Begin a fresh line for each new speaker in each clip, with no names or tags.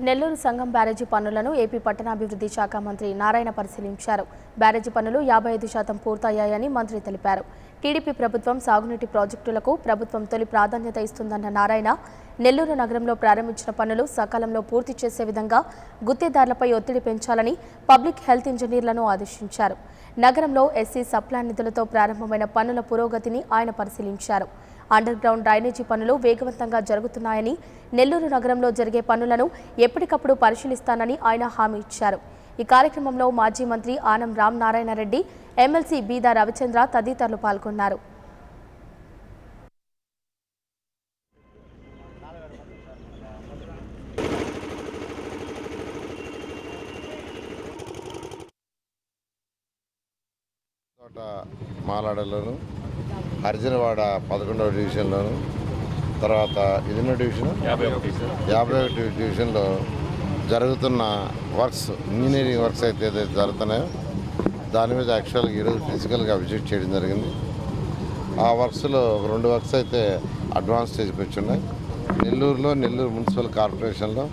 నెల్లూరు సంగం బ్యారేజీ పనులను ఏపీ పట్టణాభివృద్ధి శాఖ మంత్రి నారాయణ పరిశీలించారు. బ్యారేజీ పనులు 55% పూర్తయ్యాయని మంత్రి తెలిపారు. టీడీపీ ప్రభుత్వం సాగునీటి ప్రాజెక్టులకు ప్రభుత్వం తొలి ప్రాధాన్యత ఇస్తుందన్న నారాయణ, నెల్లూరు నగరంలో ప్రారంభించిన పనులు సకాలంలో పూర్తి చేసే విధంగా గుత్తేదారులపై ఒత్తిడి పెంచాలని పబ్లిక్ హెల్త్ ఇంజనీర్లను ఆదేశించారు. నగరంలో ఎస్సీ సప్లాన్ నిధులతో ప్రారంభమైన పనుల పురోగతిని ఆయన పరిశీలించారు. అండర్ గ్రౌండ్ డ్రైనేజీ పనులు వేగవంతంగా జరుగుతున్నాయని, నెల్లూరు నగరంలో జరిగే పనులను ఎప్పటికప్పుడు పరిశీలిస్తానని ఆయన హామీ ఇచ్చారు. ఈ కార్యక్రమంలో మాజీ మంత్రి ఆనం రామనారాయణ రెడ్డి, ఎమ్మెల్సీ బీదా రవిచంద్ర తదితరులు పాల్గొన్నారు.
మాలాడలోను, హరిజనవాడ 11వ డివిజన్లోను, తర్వాత ఇదిన్నో డివిజన్ 51 డివిజన్లో జరుగుతున్న వర్క్స్, ఇంజనీరింగ్ వర్క్స్ అయితే ఏదైతే జరుగుతున్నాయో దాని మీద యాక్చువల్గా ఈరోజు ఫిజికల్గా విజిట్ చేయడం జరిగింది. ఆ వర్క్స్లో 2 వర్క్స్ అయితే అడ్వాన్స్ స్టేజ్కి వచ్చి ఉన్నాయి. నెల్లూరులో, నెల్లూరు మున్సిపల్ కార్పొరేషన్లో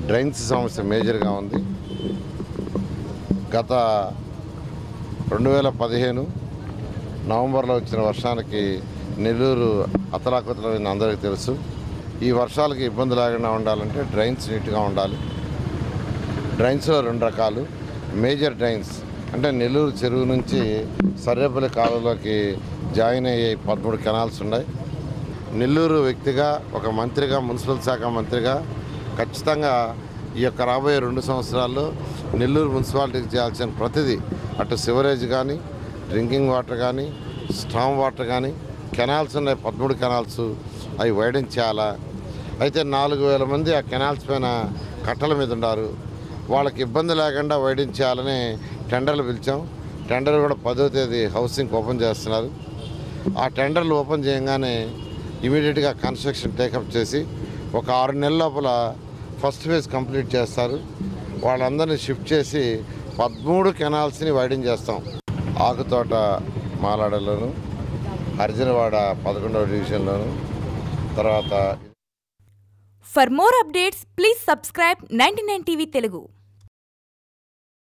డ్రైన్స్ సమస్య మేజర్గా ఉంది. గత 2015 నవంబర్లో వచ్చిన వర్షానికి నెల్లూరు అతలాకుతలైన అందరికీ తెలుసు. ఈ వర్షాలకి ఇబ్బంది లేకుండా ఉండాలంటే డ్రైన్స్ నీట్గా ఉండాలి. డ్రైన్స్లో 2 రకాలు. మేజర్ డ్రైన్స్ అంటే నెల్లూరు చెరువు నుంచి సర్రేపల్లి కాలువలోకి జాయిన్ అయ్యే 13 కెనాల్స్ ఉన్నాయి. నెల్లూరు వ్యక్తిగా, ఒక మంత్రిగా, మున్సిపల్ శాఖ మంత్రిగా ఖచ్చితంగా ఈ యొక్క రాబోయే 2 సంవత్సరాల్లో నెల్లూరు మున్సిపాలిటీకి చేయాల్సిన ప్రతిదీ, అటు సివరేజ్ కానీ, డ్రింకింగ్ వాటర్ కానీ, స్టామ్ వాటర్ కానీ, కెనాల్స్ ఉన్నాయి 13 కెనాల్స్, అవి వైడెన్ చేయాలా. అయితే 4000 మంది ఆ కెనాల్స్ పైన కట్టల మీద ఉన్నారు. వాళ్ళకి ఇబ్బంది లేకుండా వైడెన్ చేయాలని టెండర్లు పిలిచాం. టెండర్ కూడా 10వ తేదీ హౌసింగ్ ఓపెన్ చేస్తున్నారు. ఆ టెండర్లు ఓపెన్ చేయగానే ఇమీడియట్గా కన్స్ట్రక్షన్ టేకప్ చేసి ఒక 6 నెలల లోపల ఫస్ట్ ఫేజ్ కంప్లీట్ చేస్తారు. వాళ్ళందరినీ షిఫ్ట్ చేసి 13 కెనాల్స్ని వైడెన్ చేస్తాం. ఆకుతోట మాలాడలోను, హరిజనవాడ 11వ డివిజన్లోను, తర్వాత
For more updates, please subscribe 99 TV Telugu.